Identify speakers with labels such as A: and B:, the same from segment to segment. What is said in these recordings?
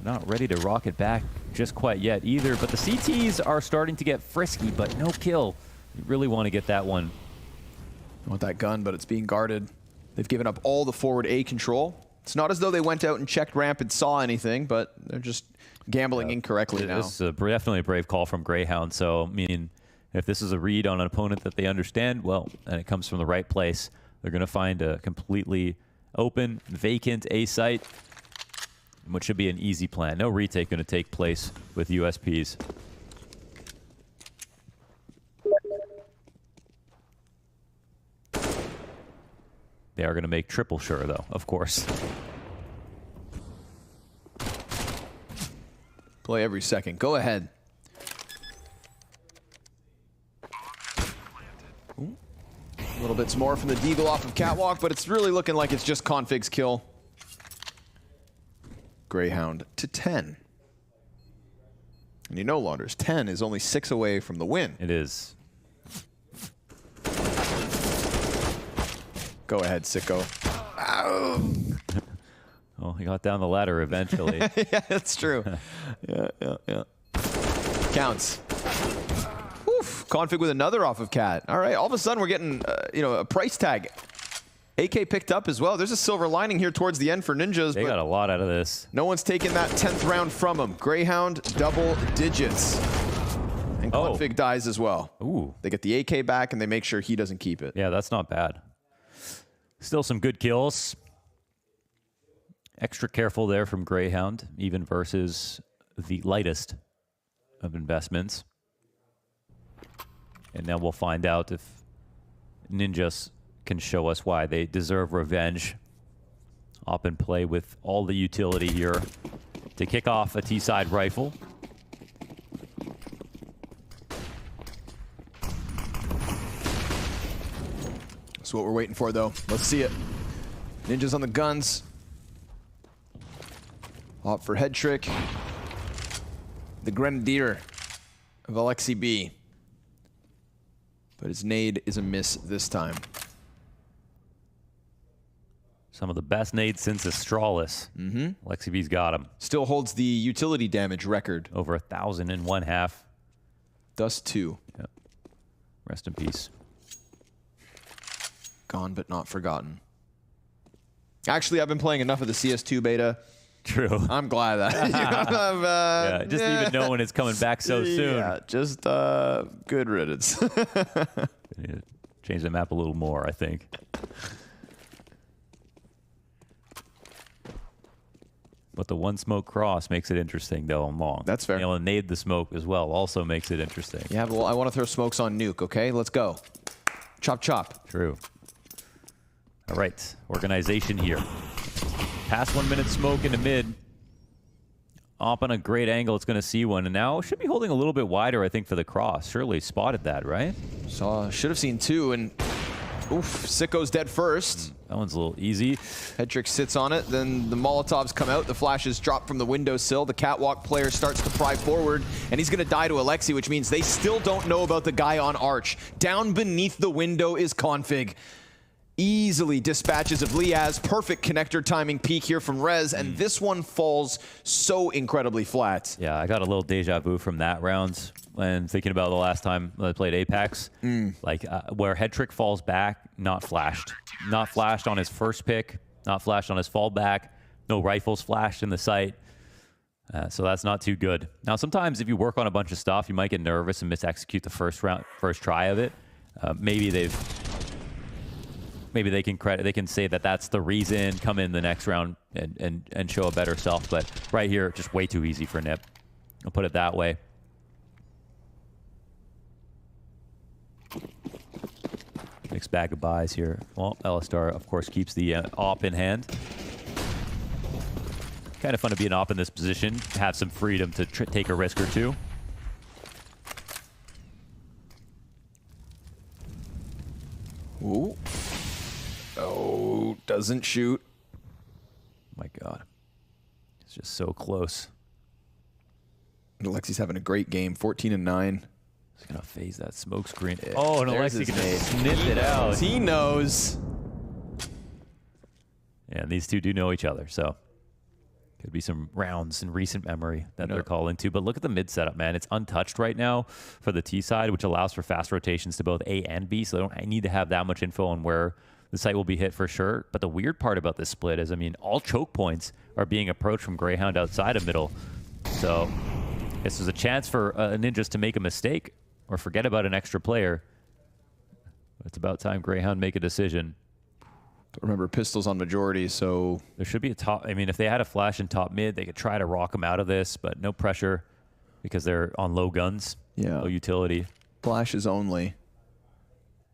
A: They're not ready to rock it back just quite yet either, but the CTs are starting to get frisky, but no kill. You really want to get that one.
B: I want that gun, but it's being guarded. They've given up all the forward A control. It's not as though they went out and checked ramp and saw anything, but they're just gambling incorrectly now.
A: This is definitely a brave call from Greyhound. So, I mean, if this is a read on an opponent that they understand, well, and it comes from the right place, they're going to find a completely open, vacant A site, which should be an easy plan. No retake going to take place with USPs. They are going to make triple sure, though, of course.
B: Play every second. Go ahead. Ooh. A little bits more from the Deagle off of Catwalk, but it's really looking like it's just Config's kill. Greyhound to 10. And you know, Launders, 10 is only 6 away from the win.
A: It is.
B: Go ahead, sicko. Ow.
A: Well, he got down the ladder eventually.
B: Yeah, that's true. Yeah. Counts. Oof. Config with another off of Cat. All right, all of a sudden we're getting, a price tag. AK picked up as well. There's a silver lining here towards the end for Ninjas.
A: They got a lot out of this.
B: No one's taking that 10th round from him. Greyhound, double digits. And Config dies as well.
A: Ooh.
B: They get the AK back and they make sure he doesn't keep it.
A: Yeah, that's not bad. Still some good kills. Extra careful there from Greyhound, even versus the lightest of investments. And now we'll find out if Ninjas can show us why they deserve revenge. Up and play with all the utility here to kick off a T-side rifle.
B: That's what we're waiting for, though. Let's see it. Ninjas on the guns. Opt for head trick. The Grenadier of Alexi B. But his nade is a miss this time.
A: Some of the best nades since Astralis. Alexi B's got him.
B: Still holds the utility damage record.
A: Over 1,000 in one half.
B: Dust 2.
A: Yep. Rest in peace.
B: Gone but not forgotten. Actually, I've been playing enough of the CS2 beta.
A: True.
B: I'm glad that.
A: Yeah, just even knowing it's coming back so soon.
B: Yeah, just good riddance.
A: Change the map a little more, I think. But the one smoke cross makes it interesting, though, on long.
B: That's fair.
A: You know, and nade the smoke as well also makes it interesting.
B: Yeah, well, I want to throw smokes on Nuke, okay? Let's go. Chop, chop.
A: True. All right, organization here. Past 1 minute smoke into mid. Up on a great angle, it's going to see one. And now should be holding a little bit wider, I think, for the cross. Surely spotted that, right?
B: Should have seen 2, and oof, Sicko's dead first.
A: That one's a little easy.
B: Headtrick sits on it, then the Molotovs come out, the flashes drop from the windowsill, the Catwalk player starts to pry forward, and he's gonna die to Alexi, which means they still don't know about the guy on Arch. Down beneath the window is Config. Easily dispatches of Liaz, perfect connector timing peak here from Rez, and this one falls so incredibly flat.
A: Yeah, I got a little deja vu from that round when thinking about the last time I played Apex. Like where Headtrick falls back, not flashed. Not flashed on his first pick, not flashed on his fallback, no rifles flashed in the sight. So that's not too good. Now, sometimes if you work on a bunch of stuff, you might get nervous and misexecute the first try of it. Maybe they can say that that's the reason, come in the next round and show a better self. But right here, just way too easy for Nip. I'll put it that way. Mixed bag of buys here. Well, Elistar, of course, keeps the op in hand. Kind of fun to be an op in this position, have some freedom to take a risk or two.
B: Ooh. Oh, doesn't shoot.
A: My God. It's just so close.
B: Alexi's having a great game, 14 and 9.
A: He's going to phase that smoke screen. Oh, and Alexi can snip it
B: out.
A: out.
B: He knows.
A: Yeah, and these two do know each other, so. Could be some rounds in recent memory that they're calling to. But look at the mid setup, man. It's untouched right now for the T side, which allows for fast rotations to both A and B. So they don't need to have that much info on where the site will be hit for sure. But the weird part about this split is, I mean, all choke points are being approached from Greyhound outside of middle. So this is a chance for Ninjas to make a mistake or forget about an extra player. It's about time Greyhound make a decision.
B: Remember, pistols on majority, so
A: there should be a top. I mean, if they had a flash in top mid, they could try to rock them out of this, but no pressure because they're on low guns, low utility.
B: Flashes only.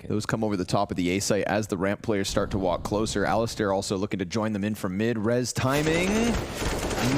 B: Okay. Those come over the top of the A site as the ramp players start to walk closer. Alistair also looking to join them in from mid. Rez timing.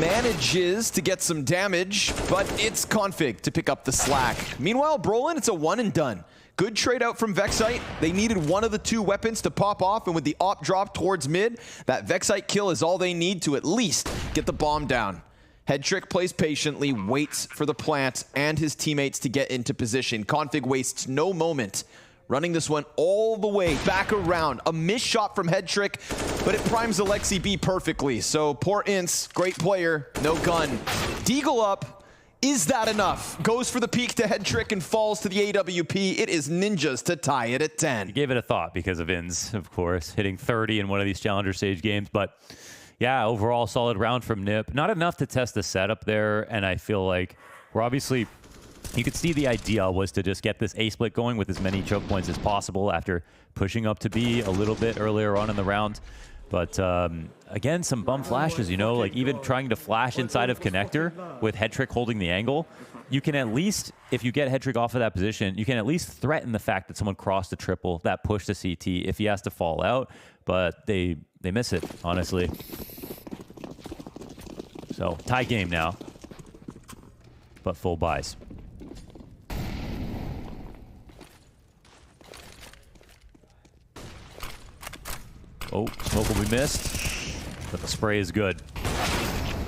B: Manages to get some damage, but it's Config to pick up the slack. Meanwhile, Brolin, it's a one and done. Good trade out from Vexite. They needed one of the two weapons to pop off, and with the op drop towards mid, that Vexite kill is all they need to at least get the bomb down. Headtrick plays patiently, waits for the plant and his teammates to get into position. Config wastes no moment, running this one all the way back around. A missed shot from Headtrick, but it primes Alexi B perfectly. So poor Ince, great player, no gun. Deagle up. Is that enough? Goes for the peek to Headtrick and falls to the AWP. It is Ninjas to tie it at 10.
A: He gave it a thought because of Inz, of course, hitting 30 in one of these Challenger Stage games. But yeah, overall solid round from Nip. Not enough to test the setup there, and I feel like we're obviously, you could see the idea was to just get this A split going with as many choke points as possible after pushing up to B a little bit earlier on in the round. But again, some bum flashes, you know, like even trying to flash inside of connector with Headtrick holding the angle. You can at least, if you get Headtrick off of that position, you can at least threaten the fact that someone crossed the triple, that push to CT if he has to fall out. But they miss it, honestly. So tie game now, but full buys. Oh, smoke will be missed, but the spray is good.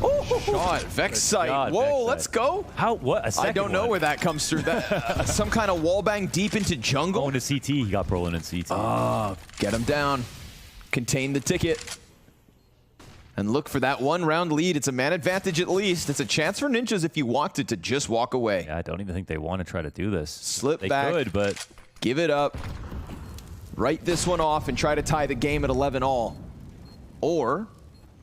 B: Oh, shot, Vexite. Whoa, Vexite. Let's go.
A: How? What? A second
B: I don't know where that comes through. That some kind of wallbang deep into jungle.
A: Going to CT, he got Brolin in CT.
B: Oh, get him down. Contain the ticket. And look for that one round lead. It's a man advantage at least. It's a chance for Ninjas if you wanted to just walk away.
A: Yeah, I don't even think they want to try to do this.
B: Slip
A: they
B: back.
A: They could, but
B: give it up. Write this one off and try to tie the game at 11 all. Or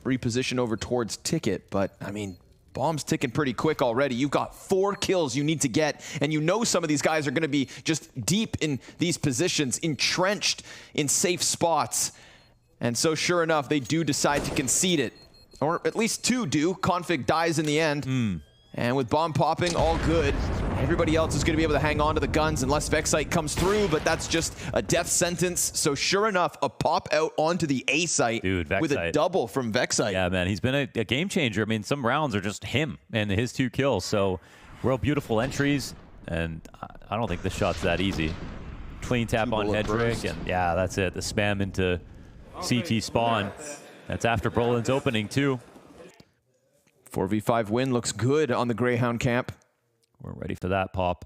B: reposition over towards ticket. But, I mean, bomb's ticking pretty quick already. You've got 4 kills you need to get. And you know some of these guys are going to be just deep in these positions, entrenched in safe spots. And so, sure enough, they do decide to concede it. Or at least 2 do. Config dies in the end. And with bomb popping, all good. Everybody else is going to be able to hang on to the guns unless Vexite comes through, but that's just a death sentence. So sure enough, a pop out onto the A site.
A: Dude,
B: with a double from Vexite.
A: Yeah, man, he's been a game changer. I mean, some rounds are just him and his 2 kills. So real beautiful entries, and I don't think this shot's that easy. Clean tap on Headtrick, and yeah, that's it. The spam into CT spawn. That's after Brolin's opening too.
B: 4v5 win looks good on the Greyhound camp.
A: We're ready for that pop.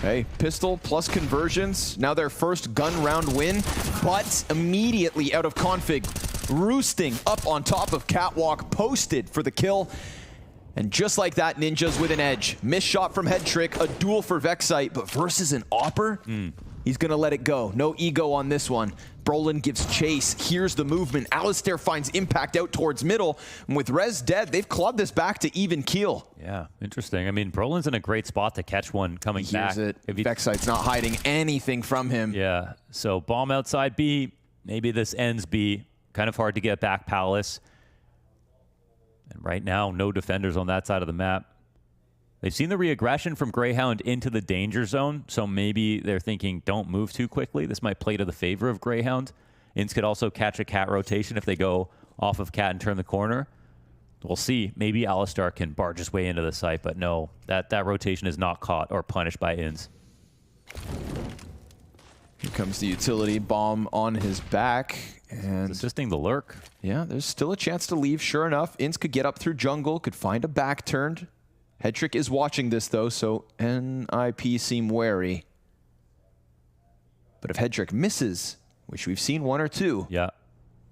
B: Hey, pistol plus conversions. Now their first gun round win, but immediately out of config. Roosting up on top of Catwalk, posted for the kill. And just like that, Ninjas with an edge. Missed shot from Headtrick, a duel for Vexite, but versus an Opper, he's gonna let it go. No ego on this one. Brolin gives chase. Here's the movement. Alistair finds impact out towards middle. And with Rez dead, they've clubbed this back to even keel.
A: Yeah, interesting. I mean, Brolin's in a great spot to catch one coming back.
B: Here's it. Vexite's not hiding anything from him.
A: Yeah, so bomb outside B. Maybe this ends B. Kind of hard to get back Palace. And right now, no defenders on that side of the map. They've seen the reaggression from Greyhound into the danger zone, so maybe they're thinking, don't move too quickly. This might play to the favor of Greyhound. Ince could also catch a cat rotation if they go off of cat and turn the corner. We'll see. Maybe Alistair can barge his way into the site, but no, that rotation is not caught or punished by Ince.
B: Here comes the utility bomb on his back. And
A: assisting the lurk.
B: Yeah, there's still a chance to leave. Sure enough, Ince could get up through jungle, could find a back turned. Headtrick is watching this though, so NIP seem wary. But if Headtrick misses, which we've seen 1 or 2,
A: yeah,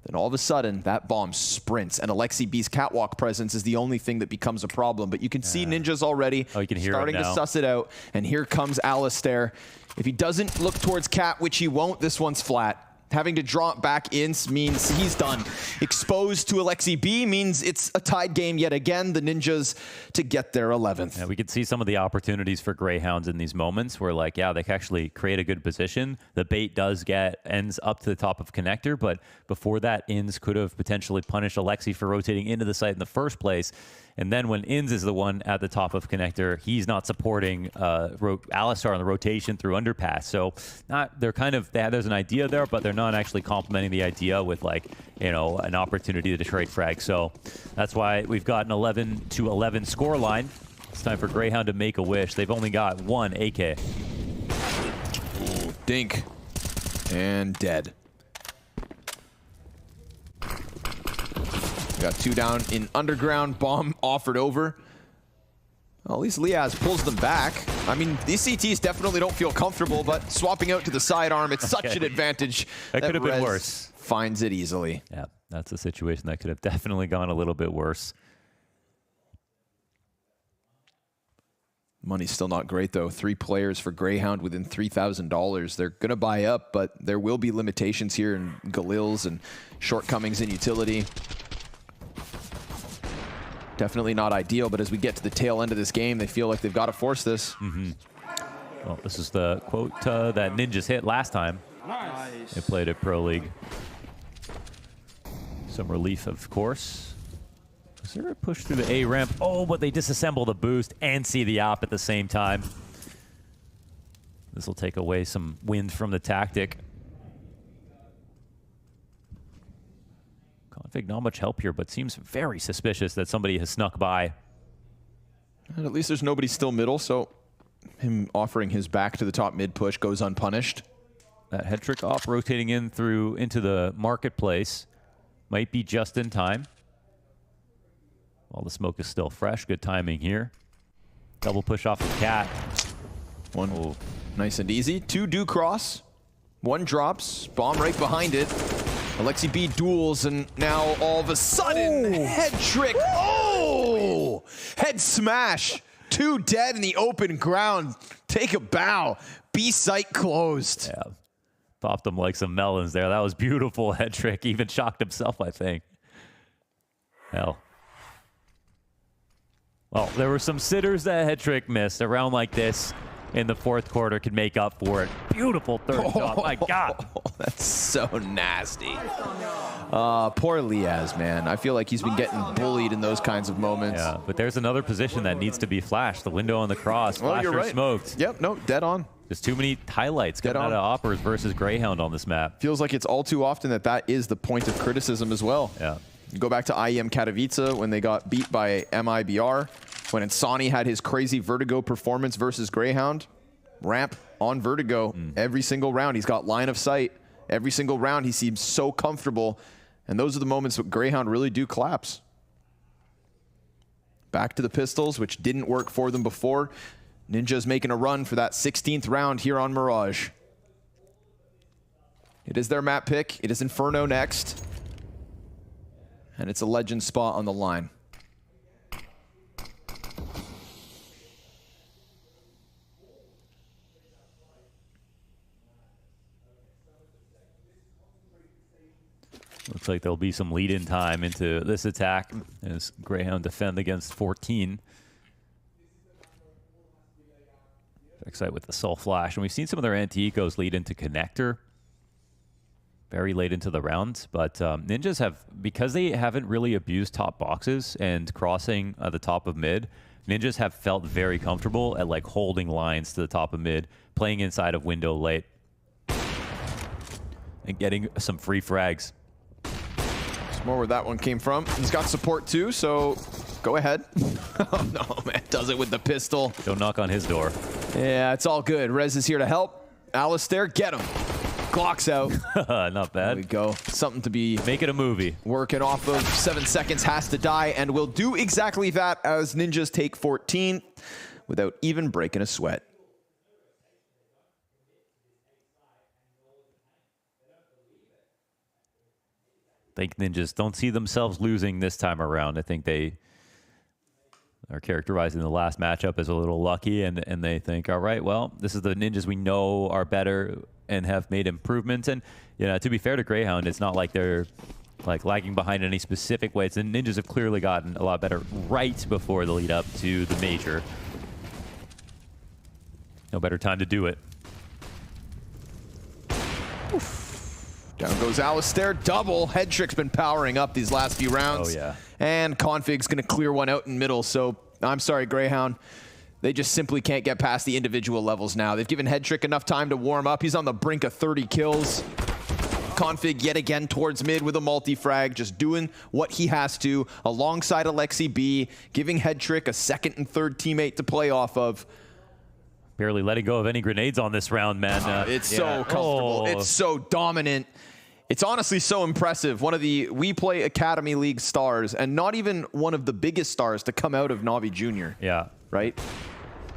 B: Then all of a sudden, that bomb sprints, and Alexi B's catwalk presence is the only thing that becomes a problem. But you can see Ninjas already
A: you can hear
B: starting to suss it out. And here comes Alistair. If he doesn't look towards Cat, which he won't, this one's flat. Having to drop back in means he's done. Exposed to Alexi B means it's a tied game yet again. The Ninjas to get their 11th.
A: Yeah, we could see some of the opportunities for Greyhounds in these moments where, like, yeah, they can actually create a good position. The bait does get ends up to the top of connector, but before that, Inns could have potentially punished Alexi for rotating into the site in the first place. And then when Inns is the one at the top of connector, he's not supporting Alistar on the rotation through underpass. So there's an idea there, but they're not actually complementing the idea with, like, you know, an opportunity to trade frag. So that's why we've got an 11-11 score line. It's time for Greyhound to make a wish. They've only got one AK.
B: Ooh, dink. And dead. Got 2 down in underground. Bomb offered over. Well, at least Liaz pulls them back. I mean, these CTs definitely don't feel comfortable, but swapping out to the sidearm, it's such an advantage.
A: That could have been worse.
B: Finds it easily.
A: Yeah, that's a situation that could have definitely gone a little bit worse.
B: Money's still not great, though. 3 players for Greyhound within $3,000. They're going to buy up, but there will be limitations here in Galils and shortcomings in utility. Definitely not ideal, but as we get to the tail end of this game, they feel like they've got to force this.
A: Well, this is the quote that Ninjas hit last time. Nice. They played at Pro League. Some relief, of course. Is there a push through the A ramp? Oh, but they disassemble the boost and see the op at the same time. This will take away some wind from the tactic. Config, not much help here, but seems very suspicious that somebody has snuck by.
B: And at least there's nobody still middle, so him offering his back to the top mid push goes unpunished.
A: That head trick op rotating into the marketplace might be just in time. While the smoke is still fresh, good timing here. Double push off the cat.
B: One nice and easy. 2 do cross. 1 drops. Bomb right behind it. Alexi B duels, and now all of a sudden, head trick. Oh! Head smash. 2 dead in the open ground. Take a bow. B site closed.
A: Yeah. Popped him like some melons there. That was beautiful head trick. Even shocked himself, I think. Hell. Well, there were some sitters that head trick missed. A round like this in the 4th quarter could make up for it. Beautiful third shot. My God.
B: That's so nasty. Poor Liaz, man. I feel like he's been getting bullied in those kinds of moments.
A: Yeah, but there's another position that needs to be flashed. The window on the cross. Flasher
B: you're right.
A: Smoked.
B: Yep, no, dead on.
A: There's too many highlights coming out of Oppers versus Greyhound on this map.
B: Feels like it's all too often that is the point of criticism as well.
A: Yeah.
B: You go back to IEM Katowice when they got beat by MIBR. When Insani had his crazy Vertigo performance versus Greyhound. Ramp on Vertigo every single round. He's got line of sight. Every single round he seems so comfortable. And those are the moments that Greyhound really do collapse. Back to the pistols, which didn't work for them before. Ninja's making a run for that 16th round here on Mirage. It is their map pick. It is Inferno next. And it's a legend spot on the line.
A: Looks like there'll be some lead-in time into this attack as Greyhound defend against 14. Excited with the Soul Flash. And we've seen some of their anti-ecos lead into connector very late into the round. But Ninjas have, because they haven't really abused top boxes and crossing the top of mid, Ninjas have felt very comfortable at like holding lines to the top of mid, playing inside of window late, and getting some free frags.
B: More where that one came from. He's got support too, so go ahead. Oh no, man, does it with the pistol.
A: Don't knock on his door.
B: Yeah, it's all good. Rez is here to help. Alistair, get him. Glock's out.
A: Not bad.
B: There we go. Something to be
A: make it a movie.
B: Working off of. 7 seconds has to die, and we'll do exactly that as Ninjas take 14 without even breaking a sweat.
A: think Ninjas don't see themselves losing this time around. I think they are characterizing the last matchup as a little lucky, and they think, all right, well, this is the Ninjas we know are better and have made improvements. And you know, to be fair to Greyhound, it's not like they're like lagging behind in any specific ways. The Ninjas have clearly gotten a lot better right before the lead up to the major. No better time to do it.
B: Down goes Alistair. Double. Headtrick's been powering up these last few rounds.
A: Oh, yeah.
B: And Config's going to clear one out in middle. So I'm sorry, Greyhound. They just simply can't get past the individual levels now. They've given Headtrick enough time to warm up. He's on the brink of 30 kills. Config yet again towards mid with a multi-frag, just doing what he has to alongside Alexi B, giving Headtrick a second and third teammate to play off of.
A: Barely letting go of any grenades on this round, man.
B: It's so comfortable. It's so dominant. It's honestly so impressive. One of the We Play Academy League stars, and not even one of the biggest stars to come out of Navi Junior.
A: Yeah.
B: Right?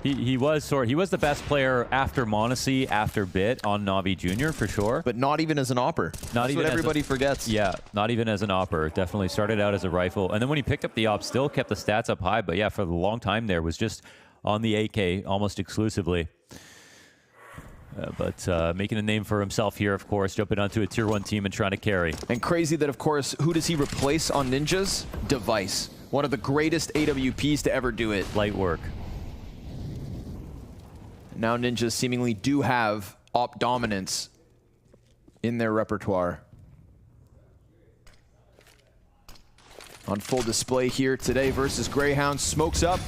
A: He was the best player after Monacy, after Bit on Navi Junior for sure.
B: But not even as an opper. That's what everybody forgets.
A: Yeah, not even as an opper. Definitely started out as a rifle. And then when he picked up the op, still kept the stats up high. But yeah, for a long time there was just on the AK almost exclusively. But making a name for himself here, of course, jumping onto a tier 1 team and trying to carry.
B: And crazy that, of course, who does he replace on Ninjas? Device. One of the greatest AWPs to ever do it.
A: Light work.
B: Now Ninjas seemingly do have op dominance in their repertoire. On full display here today versus Greyhound. Smokes up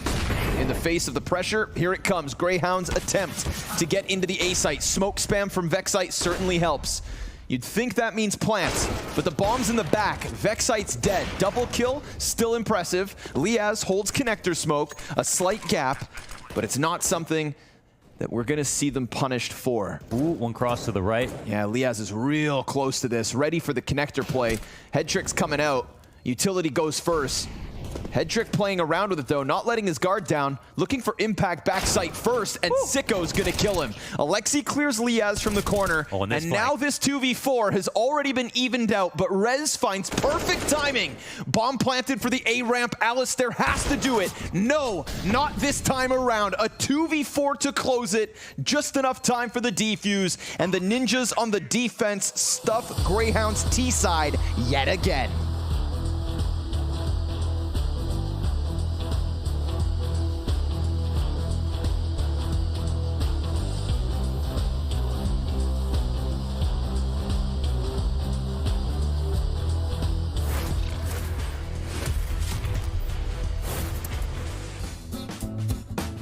B: in the face of the pressure. Here it comes. Greyhound's attempt to get into the A site. Smoke spam from Vexite certainly helps. You'd think that means plants, but the bomb's in the back. Vexite's dead. Double kill, still impressive. Liaz holds connector smoke, a slight gap, but it's not something that we're going to see them punished for.
A: Ooh, one cross to the right.
B: Yeah, Liaz is real close to this, ready for the connector play. Headtrick's coming out. Utility goes first. Headtrick playing around with it though, not letting his guard down, looking for impact backside first, and Sicko's gonna kill him. Alexi clears Liaz from the corner, and now this 2v4 has already been evened out, but Rez finds perfect timing. Bomb planted for the A ramp. Alistair has to do it. No, not this time around. A 2v4 to close it. Just enough time for the defuse, and the Ninjas on the defense stuff Greyhound's T side yet again.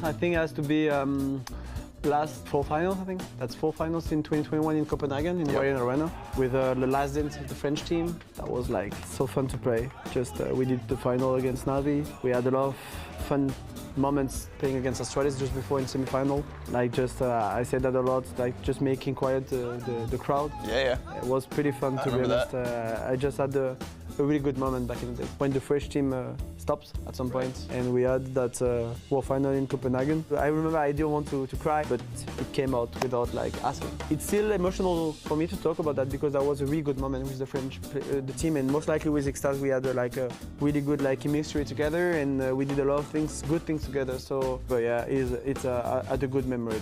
C: I think it has to be last 4 finals, I think. That's 4 finals in 2021 in Copenhagen, in Warrior Arena, with the last dance of the French team. That was like so fun to play. Just we did the final against Navi. We had a lot of fun moments playing against Astralis just before in semi-final. Like just, I said that a lot, like just making quiet the crowd.
B: Yeah.
C: It was pretty fun to be honest. I just had a really good moment back in the day when the French team stopped at some point, and we had that World Final in Copenhagen. I remember I didn't want to cry, but it came out without like asking. It's still emotional for me to talk about that because that was a really good moment with the French the team, and most likely with Extase we had like a really good like chemistry together, and we did a lot of things, good things together. So, but yeah, it's a good memory.